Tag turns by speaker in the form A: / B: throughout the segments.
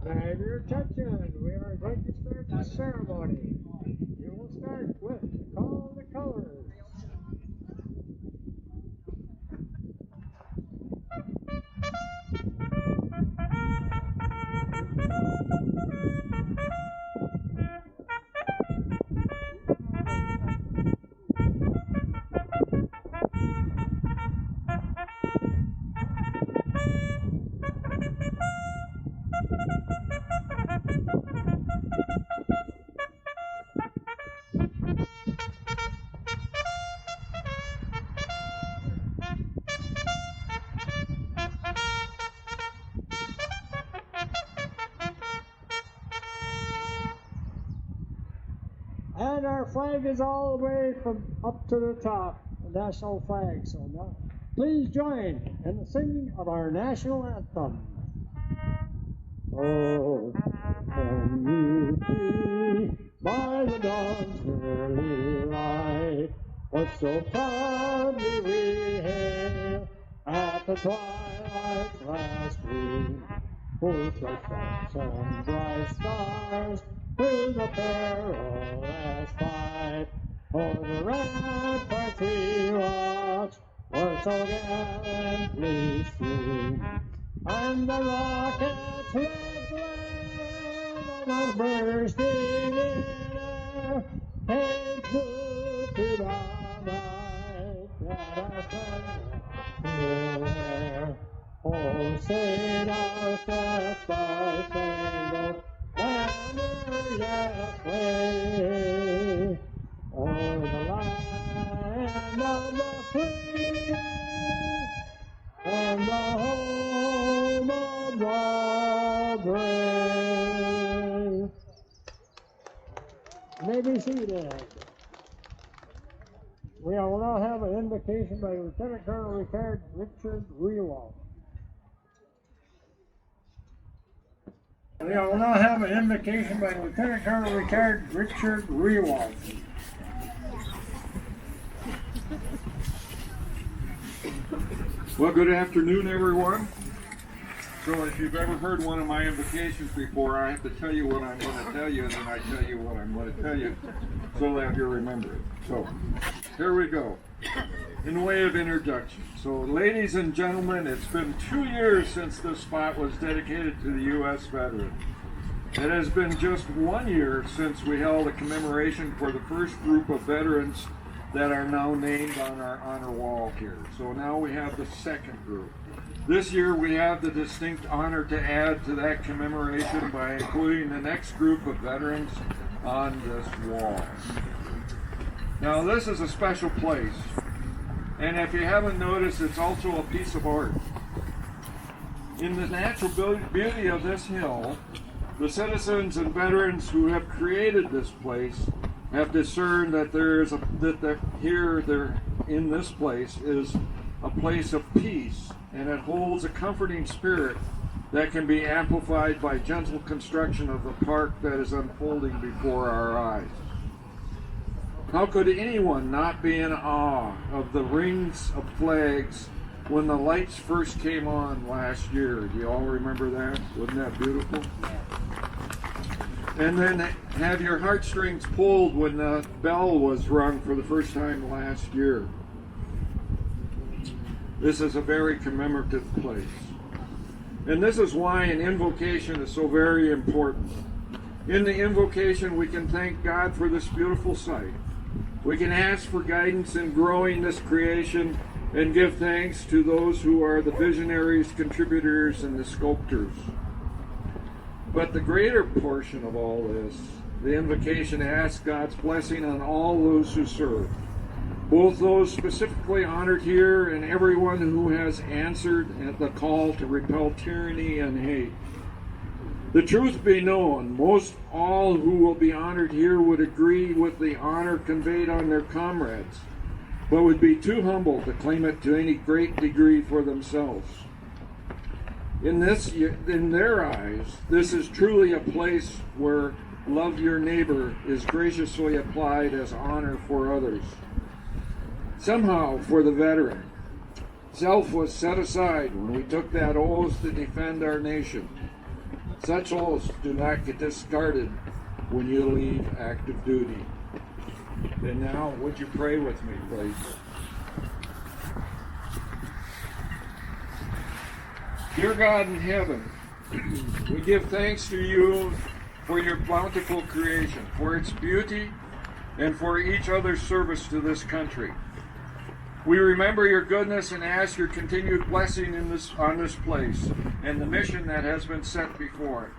A: Have your attention. We are going to start the ceremony. You will start with Call the Colors. And our flag is all the way from up to the top, the national flag. So now, please join in the singing of our national anthem. Oh, can you see by the dawn's early light what so proudly we hail at the twilight's last gleam, whose bright stars and bright stars through the perilous fight o'er the ramparts we watch were so gallantly streamed, and the rockets' red glare was bursting in air came through to the night that our flag will wear. Oh, say does the star-spangled banner yet wave o'er the land of the free and the home of the brave. You may be seated. We will now have an invocation by Lieutenant Colonel Retired Richard Rewalt. We will now have an invocation by Lieutenant Colonel Retired Richard Rewalt.
B: Well, good afternoon, everyone. So if you've ever heard one of my invocations before, I have to tell you what I'm going to tell you, and then I tell you what I'm going to tell you so that you'll remember it. So here we go. In way of introduction. So ladies and gentlemen, it's been 2 years since this spot was dedicated to the U.S. veterans. It has been just 1 year since we held a commemoration for the first group of veterans that are now named on our honor wall here. So now we have the second group. This year we have the distinct honor to add to that commemoration by including the next group of veterans on this wall. Now this is a special place, and if you haven't noticed, it's also a piece of art. In the natural beauty of this hill, the citizens and veterans who have created this place have discerned that in this place is a place of peace, and it holds a comforting spirit that can be amplified by gentle construction of the park that is unfolding before our eyes. How could anyone not be in awe of the rings of flags when the lights first came on last year? Do you all remember that? Wasn't that beautiful? And then have your heartstrings pulled when the bell was rung for the first time last year. This is a very commemorative place. And this is why an invocation is so very important. In the invocation, we can thank God for this beautiful site. We can ask for guidance in growing this creation and give thanks to those who are the visionaries, contributors, and the sculptors. But the greater portion of all this, the invocation asks God's blessing on all those who serve, both those specifically honored here and everyone who has answered at the call to repel tyranny and hate. The truth be known, most all who will be honored here would agree with the honor conveyed on their comrades, but would be too humble to claim it to any great degree for themselves. In their eyes, this is truly a place where love your neighbor is graciously applied as honor for others. Somehow, for the veteran, self was set aside when we took that oath to defend our nation. Essentials do not get discarded when you leave active duty. And now, would you pray with me, please? Dear God in heaven, we give thanks to you for your bountiful creation, for its beauty, and for each other's service to this country. We remember your goodness and ask your continued blessing on this place and the mission that has been set before it.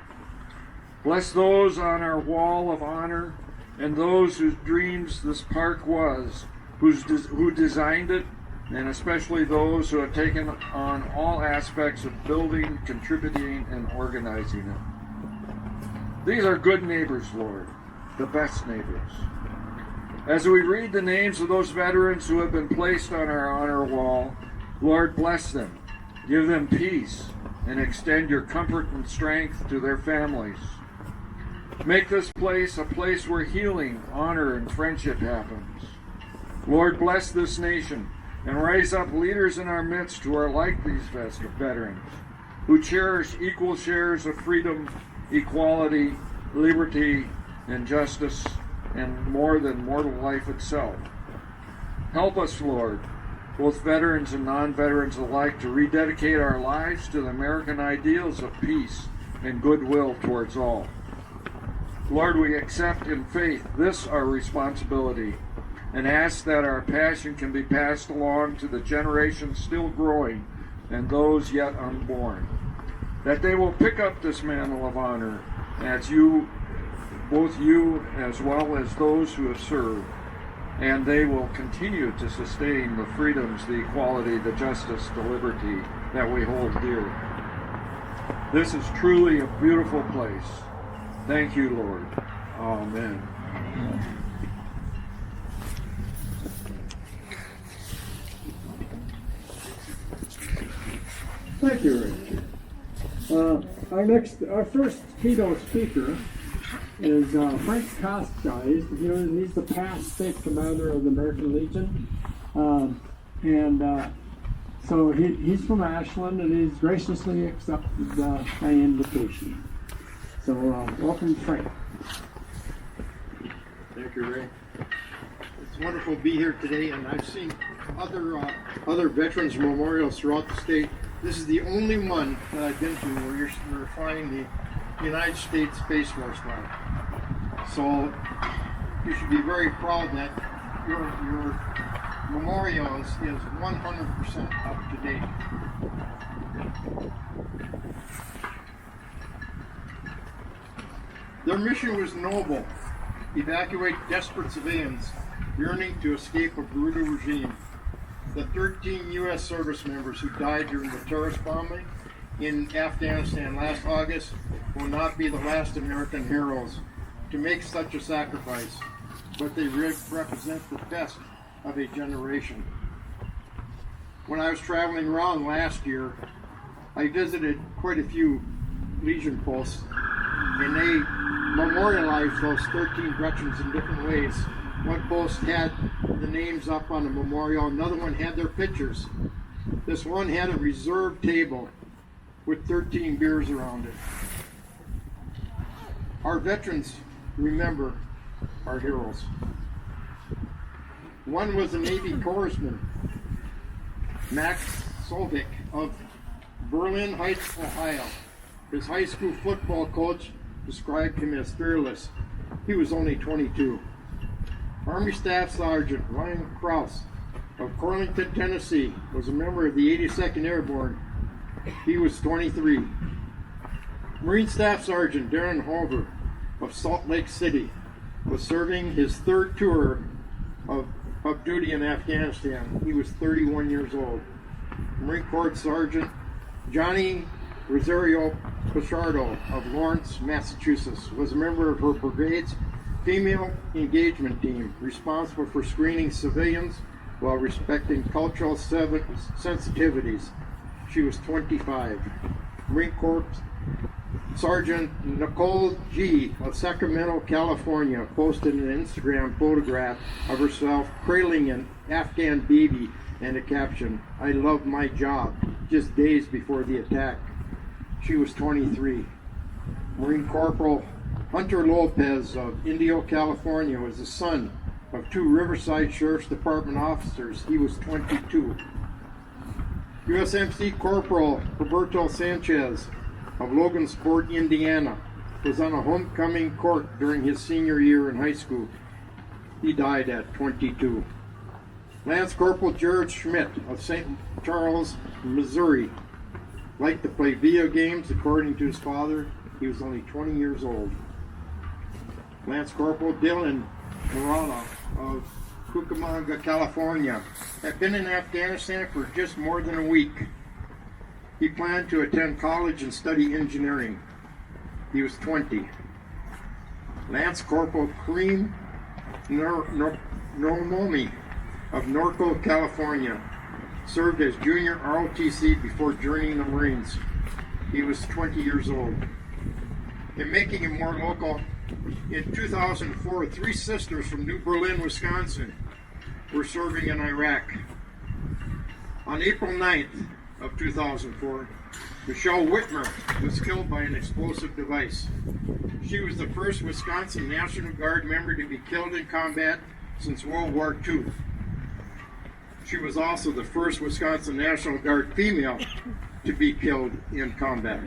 B: Bless those on our wall of honor and those whose dreams this park was, who designed it, and especially those who have taken on all aspects of building, contributing, and organizing it. These are good neighbors, Lord, the best neighbors. As we read the names of those veterans who have been placed on our honor wall, Lord, bless them, give them peace, and extend your comfort and strength to their families. Make this place a place where healing, honor, and friendship happens. Lord, bless this nation and raise up leaders in our midst who are like these veterans, who cherish equal shares of freedom, equality, liberty, and justice, and more than mortal life itself. Help us, Lord, both veterans and non-veterans alike, to rededicate our lives to the American ideals of peace and goodwill towards all. Lord, we accept in faith this our responsibility and ask that our passion can be passed along to the generations still growing and those yet unborn, that they will pick up this mantle of honor as you, both you as well as those who have served, and they will continue to sustain the freedoms, the equality, the justice, the liberty that we hold dear. This is truly a beautiful place. Thank you, Lord. Amen.
A: Thank you, Rich. Our first keynote speaker is Frank Costa. He's the past state commander of the American Legion, so he's from Ashland, and he's graciously accepted my invitation. So welcome, Frank.
C: Thank you, Ray. It's wonderful to be here today, and I've seen other veterans memorials throughout the state. This is the only one that I've been to where you're flying the United States Space Force flag. So you should be very proud that your memorial is 100% up to date. Their mission was noble: evacuate desperate civilians yearning to escape a brutal regime. The 13 U.S. service members who died during the terrorist bombing in Afghanistan last August will not be the last American heroes to make such a sacrifice, but they represent the best of a generation. When I was traveling around last year, I visited quite a few Legion posts, and they memorialized those 13 veterans in different ways. One post had the names up on the memorial, another one had their pictures. This one had a reserved table with 13 beers around it. Our veterans remember our heroes. One was a Navy corpsman, Max Solvik of Berlin Heights, Ohio. His high school football coach described him as fearless. He was only 22. Army Staff Sergeant Ryan Krause of Corlington, Tennessee, was a member of the 82nd Airborne. He was 23. Marine Staff Sergeant Darren Hover of Salt Lake City was serving his third tour of duty in Afghanistan. He was 31 years old. Marine Corps Sergeant Johnny Rosario Pichardo of Lawrence, Massachusetts, was a member of her brigade's female engagement team, responsible for screening civilians while respecting cultural sensitivities. She was 25. Marine Corps Sergeant Nicole G. of Sacramento, California, posted an Instagram photograph of herself cradling an Afghan baby and a caption, "I love my job," just days before the attack. She was 23. Marine Corporal Hunter Lopez of Indio, California was the son of two Riverside Sheriff's Department officers. He was 22. USMC Corporal Roberto Sanchez of Logansport, Indiana, was on a homecoming court during his senior year in high school. He died at 22. Lance Corporal Jared Schmidt of St. Charles, Missouri, liked to play video games. According to his father, he was only 20 years old. Lance Corporal Dylan Murata of Cucamonga, California, had been in Afghanistan for just more than a week. He planned to attend college and study engineering. He was 20. Lance Corporal Kareem Nomomi of Norco, California, served as junior ROTC before joining the Marines. He was 20 years old. In making him more local, in 2004, three sisters from New Berlin, Wisconsin, were serving in Iraq. On April 9th of 2004, Michelle Whitmer was killed by an explosive device. She was the first Wisconsin National Guard member to be killed in combat since World War II. She was also the first Wisconsin National Guard female to be killed in combat.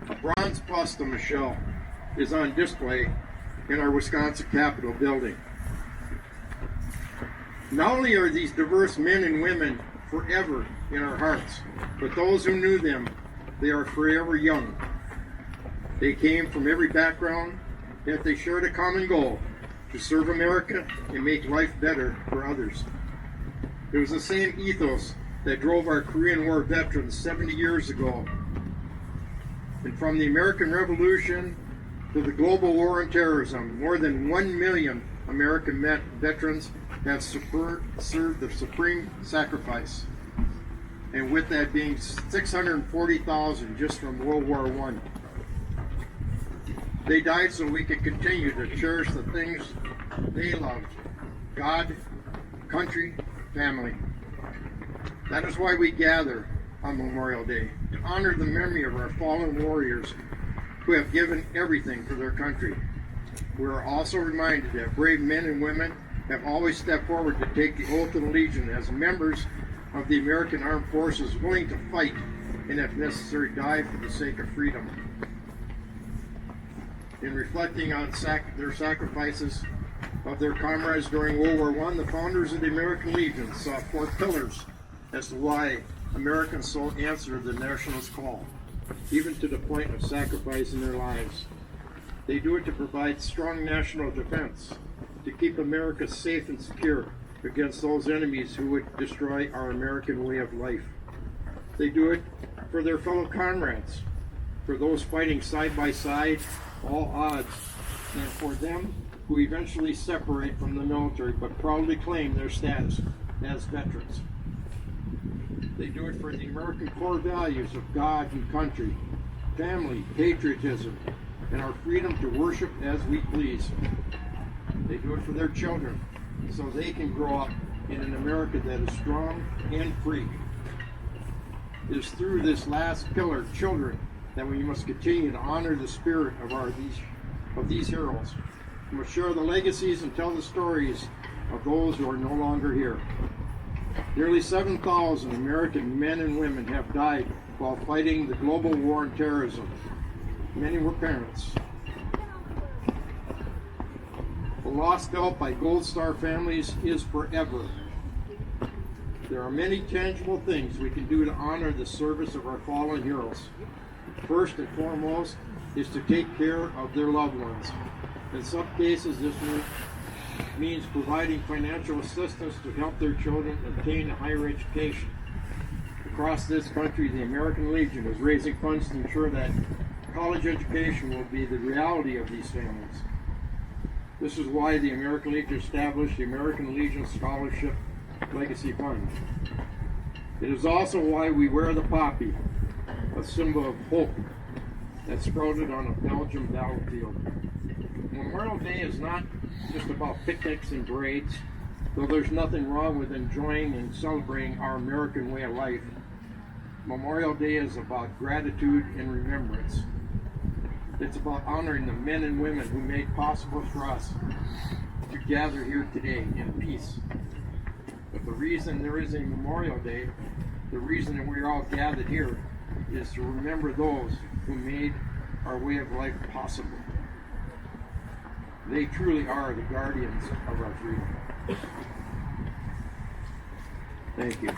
C: A bronze bust of Michelle is on display in our Wisconsin Capitol building. Not only are these diverse men and women forever in our hearts, but those who knew them, they are forever young. They came from every background, yet they shared a common goal: to serve America and make life better for others. It was the same ethos that drove our Korean War veterans 70 years ago. And from the American Revolution to the global war on terrorism, more than 1 million American veterans have served the supreme sacrifice. And with that being 640,000 just from World War I. They died so we could continue to cherish the things they loved: God, country, family. That is why we gather on Memorial Day, to honor the memory of our fallen warriors who have given everything for their country. We are also reminded that brave men and women have always stepped forward to take the oath of allegiance as members of the American Armed Forces, willing to fight and, if necessary, die for the sake of freedom. In reflecting on their sacrifices of their comrades during World War I, the founders of the American Legion saw 4 pillars as to why Americans so answered the nationalist call, even to the point of sacrificing their lives. They do it to provide strong national defense, to keep America safe and secure against those enemies who would destroy our American way of life. They do it for their fellow comrades, for those fighting side by side, all odds, and for them who eventually separate from the military but proudly claim their status as veterans. They do it for the American core values of God and country, family, patriotism, and our freedom to worship as we please. They do it for their children, so they can grow up in an America that is strong and free. It is through this last pillar, children, that we must continue to honor the spirit of these heroes. We must share the legacies and tell the stories of those who are no longer here. Nearly 7,000 American men and women have died while fighting the global war on terrorism. Many were parents. The loss felt by Gold Star families is forever. There are many tangible things we can do to honor the service of our fallen heroes. First and foremost is to take care of their loved ones. In some cases, this means providing financial assistance to help their children obtain a higher education. Across this country, the American Legion is raising funds to ensure that college education will be the reality of these families. This is why the American Legion established the American Legion Scholarship Legacy Fund. It is also why we wear the poppy, a symbol of hope that sprouted on a Belgian battlefield. Memorial Day is not just about picnics and parades, though there's nothing wrong with enjoying and celebrating our American way of life. Memorial Day is about gratitude and remembrance. It's about honoring the men and women who made possible for us to gather here today in peace. But the reason there is a Memorial Day, the reason that we're all gathered here, is to remember those who made our way of life possible. They truly are the guardians of our freedom. Thank you.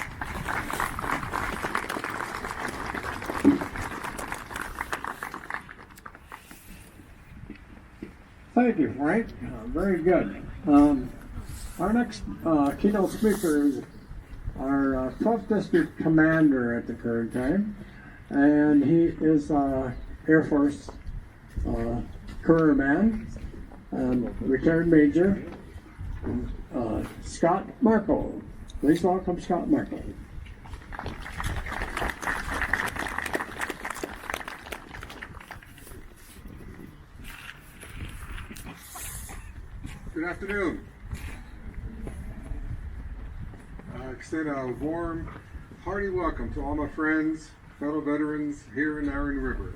A: Thank you, Frank. Very good. Our next keynote speaker is our 12th District Commander at the current time, and he is Air Force career man, retired Major, Scott Marco. Please welcome Scott Marco.
D: Good afternoon. I extend a warm, hearty welcome to all my friends, fellow veterans here in Iron River.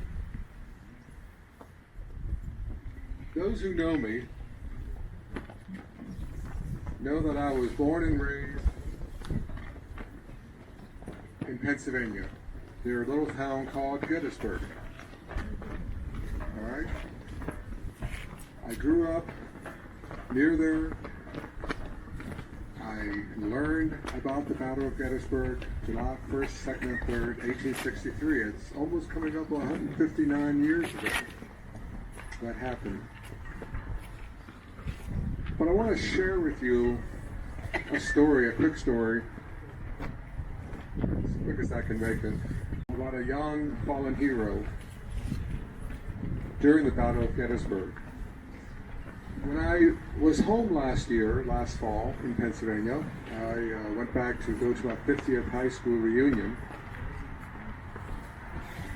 D: Those who know me know that I was born and raised in Pennsylvania, near a little town called Gettysburg. All right? I grew up near there. I learned about the Battle of Gettysburg July 1st, 2nd, and 3rd, 1863. It's almost coming up 159 years ago that happened. But I want to share with you a quick story, as quick as I can make it, about a young fallen hero during the Battle of Gettysburg. When I was home last fall in Pennsylvania, I went back to go to my 50th high school reunion.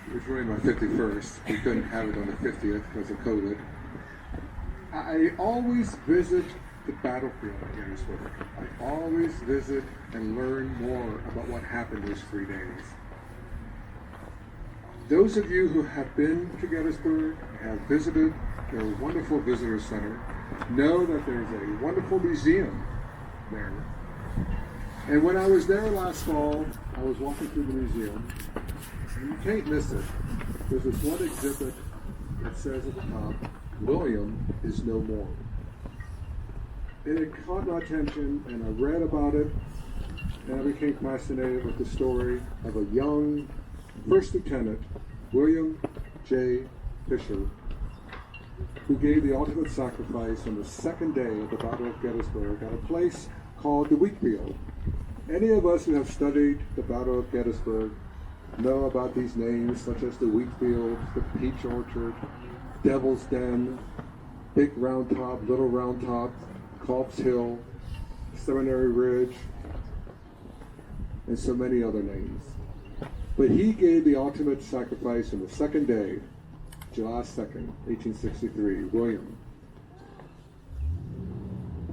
D: It was really my 51st. We couldn't have it on the 50th because of COVID. I always visit the battlefield of Gettysburg. I always visit and learn more about what happened those 3 days. Those of you who have been to Gettysburg, have visited their wonderful visitor center, know that there's a wonderful museum there. And when I was there last fall, I was walking through the museum, and you can't miss it. There's this one exhibit that says at the top, "William is no more." And it caught my attention, and I read about it, and I became fascinated with the story of a young First Lieutenant, William J. Fisher, who gave the ultimate sacrifice on the second day of the Battle of Gettysburg at a place called the wheat field. Any of us who have studied the Battle of Gettysburg know about these names, such as the wheat field, the peach orchard, Devil's Den, Big Round Top, Little Round Top, Culp's Hill, Seminary Ridge, and so many other names. But he gave the ultimate sacrifice on the second day, July 2nd, 1863, William.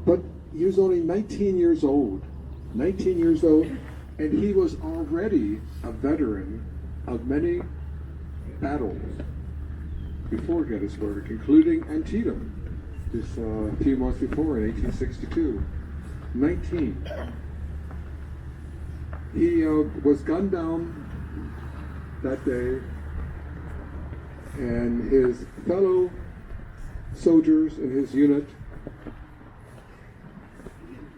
D: But he was only 19 years old, and he was already a veteran of many battles before Gettysburg, including Antietam, just a few months before in 1862. 19. He was gunned down that day, and his fellow soldiers in his unit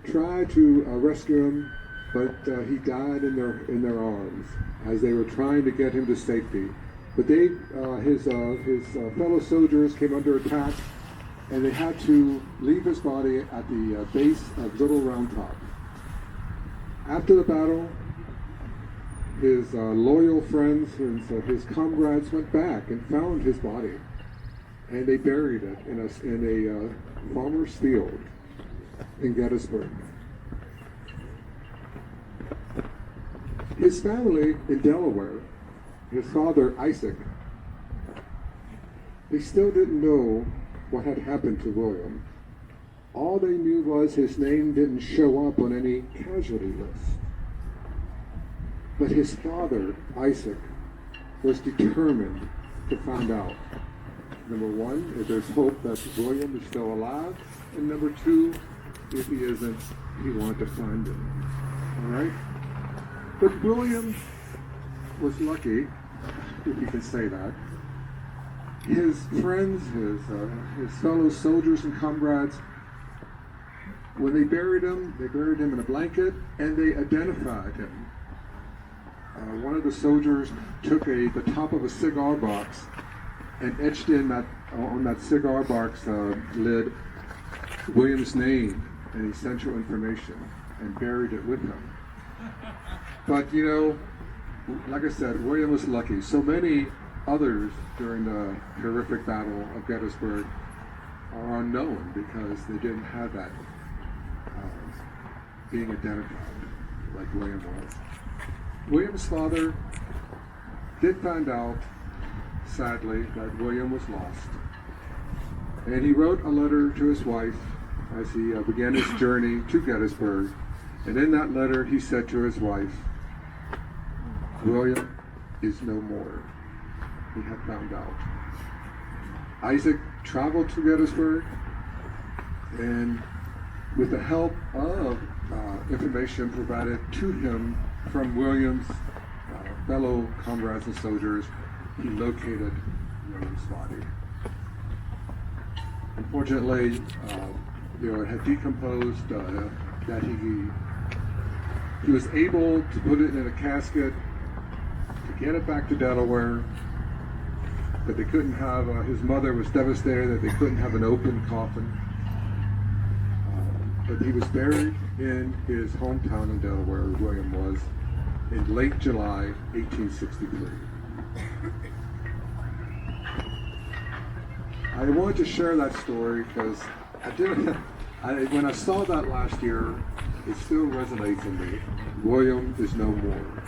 D: tried to rescue him, but he died in their arms as they were trying to get him to safety. But his fellow soldiers came under attack, and they had to leave his body at the base of Little Round Top. After the battle, his loyal friends and his comrades went back and found his body, and they buried it in a farmer's field in Gettysburg. His family in Delaware, his father Isaac, they still didn't know what had happened to William. All they knew was his name didn't show up on any casualty list. But his father, Isaac, was determined to find out. Number one, if there's hope that William is still alive. And number two, if he isn't, he wanted to find him. All right? But William was lucky, if you can say that. His friends, his fellow soldiers and comrades, when they buried him in a blanket, and they identified him. One of the soldiers took the top of a cigar box and etched in on that cigar box lid William's name and essential information and buried it with him. But like I said, William was lucky. So many others during the horrific Battle of Gettysburg are unknown because they didn't have that being identified like William was. William's father did find out, sadly, that William was lost. And he wrote a letter to his wife as he began his journey to Gettysburg. And in that letter, he said to his wife, William is no more. He had found out. Isaac traveled to Gettysburg, and with the help of information provided to him from William's fellow comrades and soldiers, he located William's body. Unfortunately, it had decomposed, that he was able to put it in a casket to get it back to Delaware, but they couldn't have, his mother was devastated that they couldn't have an open coffin. But he was buried in his hometown in Delaware, where William was, in late July 1863. I wanted to share that story because when I saw that last year, it still resonates in me. William is no more.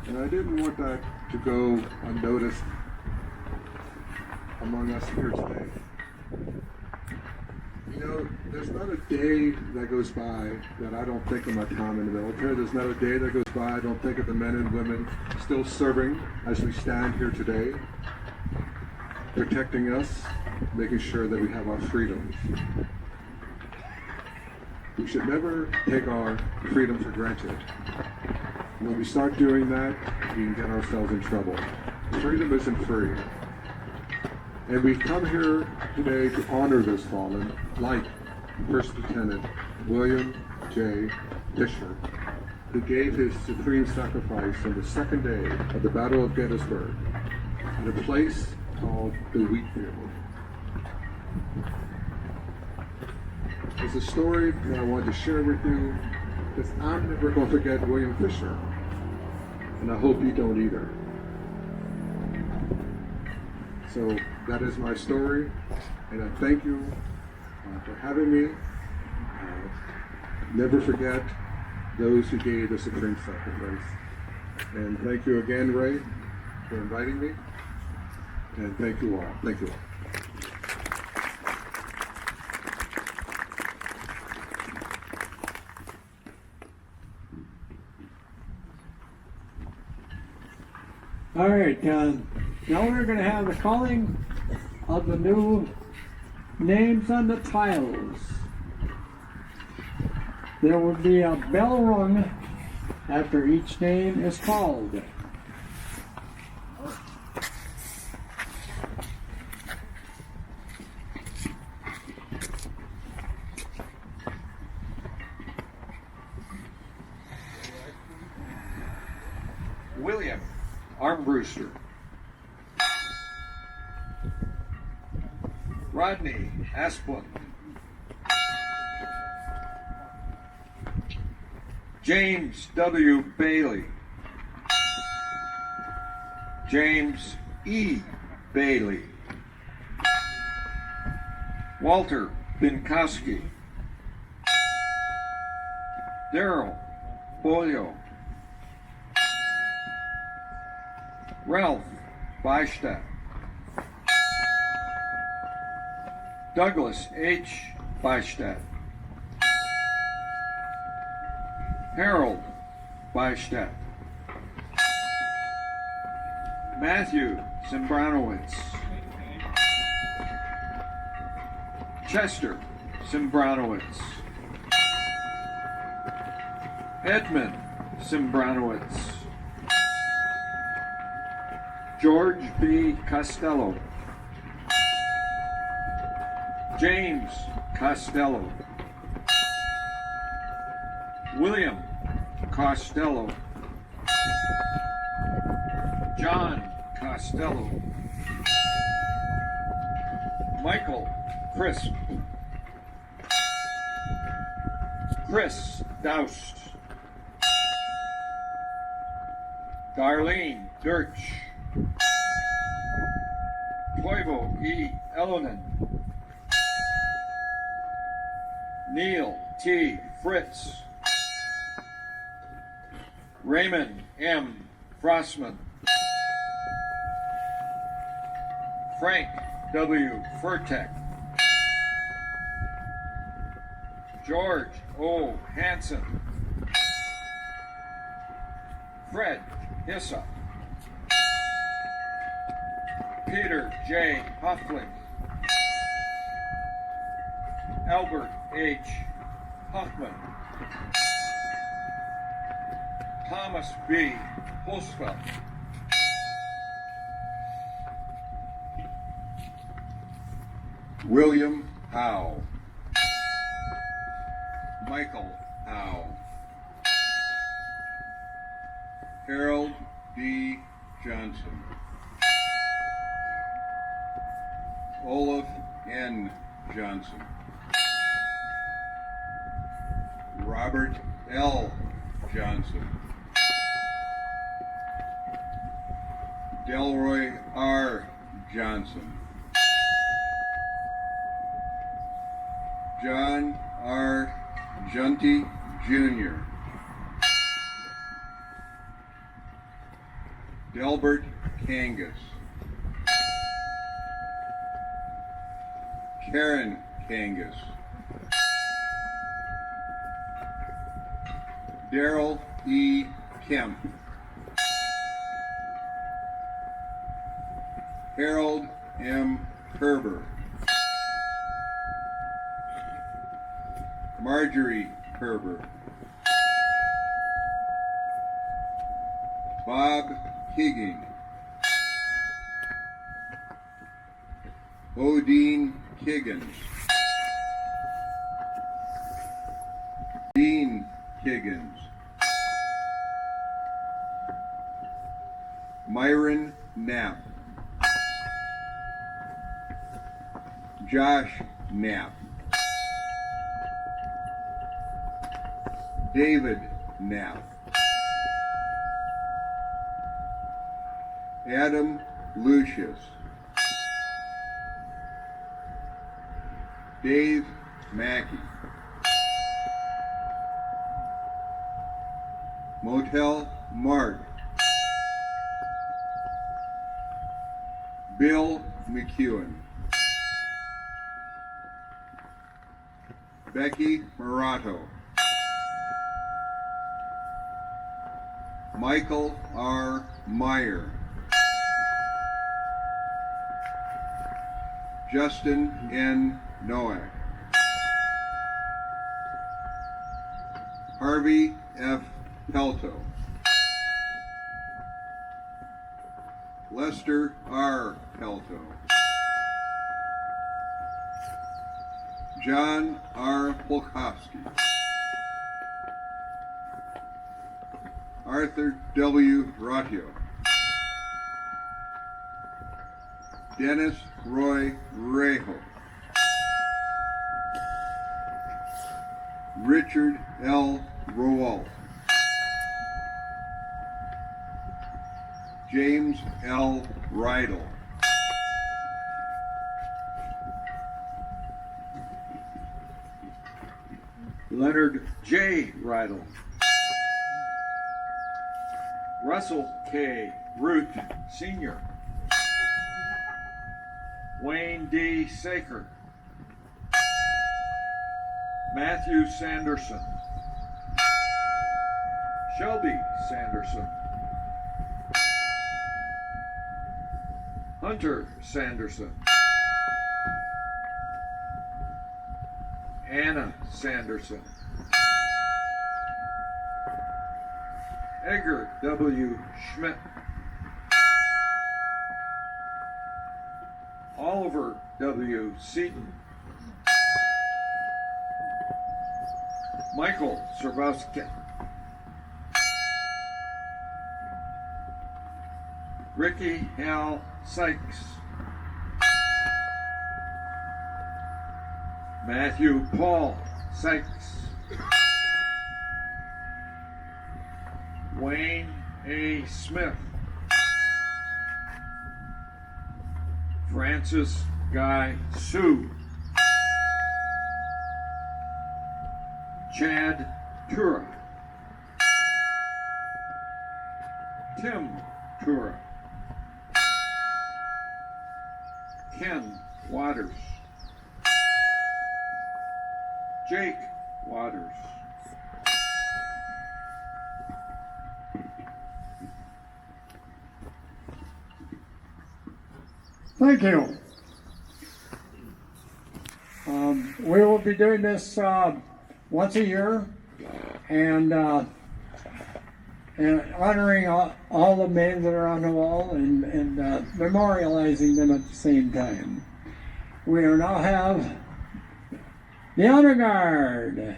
D: And I didn't want that to go unnoticed among us here today. There's not a day that goes by that I don't think of my time in the military. There's not a day that goes by I don't think of the men and women still serving as we stand here today, protecting us, making sure that we have our freedoms. We should never take our freedom for granted. When we start doing that, we can get ourselves in trouble. Freedom isn't free. And we come here today to honor this fallen, like First Lieutenant William J. Fisher, who gave his supreme sacrifice on the second day of the Battle of Gettysburg at a place called the Wheat Field. It's a story that I wanted to share with you because I'm never going to forget William Fisher, and I hope you don't either. So that is my story, and I thank you for having me. Never forget those who gave the supreme sacrifice. And thank you again, Ray, for inviting me. And thank you all. Thank you all.
A: All right, now we're going to have the calling of the new names on the tiles. There will be a bell rung after each name is called.
B: William Armbruster. Rodney Asplund. James W. Bailey. James E. Bailey. Walter Binkowski. Daryl Bolio. Ralph Bystadt. Douglas H. Bystadt. Harold Bystadt. Matthew Zimbranowitz. Chester Simbranowitz, Edmund Simbranowitz, George B. Costello, James Costello, William Costello, John Costello, Michael Crisp, Chris Doust, Darlene Dirch, Toivo E. Elonen, Neil T. Fritz, Raymond M. Frostman, Frank W. Furtek, George O. Hansen, Fred Hissa, Peter J. Huffling, Albert H. Huffman, Thomas B. Holzfeld,
E: William Howe, Michael Howe, Harold D. Johnson, Olaf N. Johnson, Robert L. Johnson, Delroy R. Johnson, John R. Junty Jr., Delbert Kangas, Karen Kangas, Darrell E. Kemp, Harold M. Kerber, Marjorie Kerber, Bob Higging, Odine Kiggins, Dean Kiggins, Myron Knapp, Josh Knapp, David Knapp, Adam Lucius, Dave Mackey, Motel Mark, Bill McEwen, Becky Morato, Michael R. Meyer, Justin N. Noack, Harvey F. Pelto, Lester R. Pelto, John R. Polkowski, Arthur W. Rotio, Dennis Roy Rejo, Richard L. Rowalt, James L. Rydell,
B: Leonard J. Rydell, Russell K. Root Sr., Wayne D. Saker, Matthew Sanderson, Shelby Sanderson, Hunter Sanderson, Anna Sanderson. Edgar W. Schmidt. Oliver W. Seaton. Michael Servowski. Ricky Hal Sykes. Matthew Paul Sykes. Wayne A. Smith. Francis Guy Sue. Chad Tura. Tim Tura. Ken Waters. Jake Waters.
A: Thank you. We will be doing this once a year, and honoring all the names that are on the wall and memorializing them at the same time. We will now have the Honor Guard.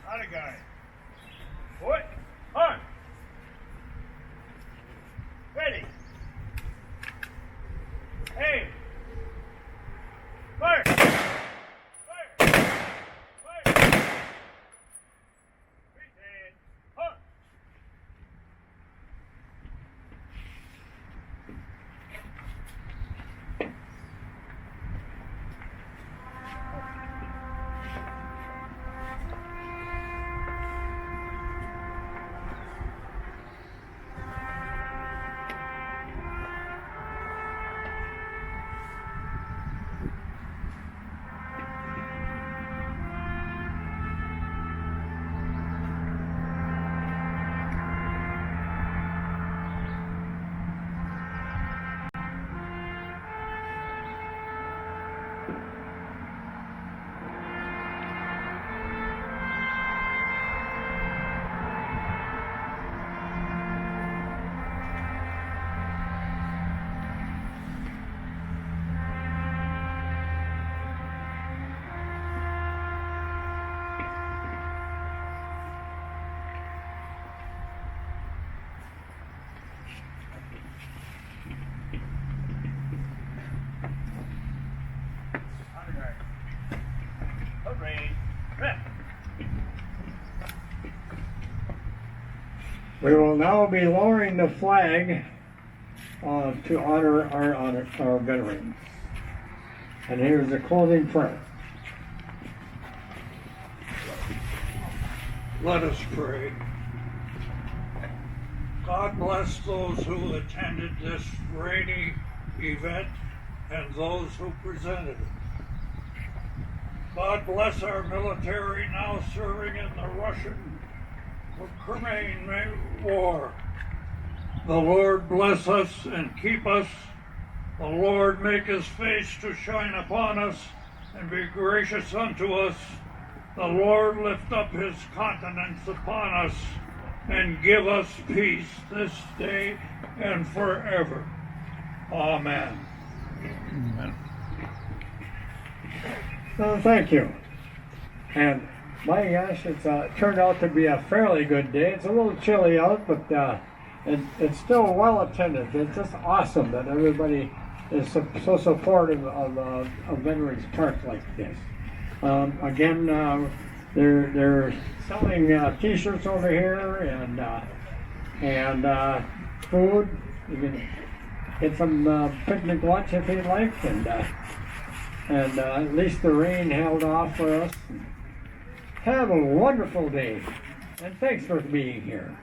F: Honor guy. What? On. Ready. Aim. Fire. Fire. Fire. Retain. On.
A: We will now be lowering the flag to honor our veterans. And here's the closing prayer.
F: Let us pray. God bless those who attended this rainy event and those who presented it. God bless our military now serving in the Russian-Crimean War. The Lord bless us and keep us. The Lord make his face to shine upon us and be gracious unto us. The Lord lift up his countenance upon us and give us peace this day and forever. Amen. Amen.
A: Thank you. And my gosh, it's turned out to be a fairly good day. It's a little chilly out, but it's still well attended. It's just awesome that everybody is so supportive of a Veterans Park like this. Again, they're selling T-shirts over here and food. You can get some picnic lunch if you'd like, and at least the rain held off for us. Have a wonderful day, and thanks for being here.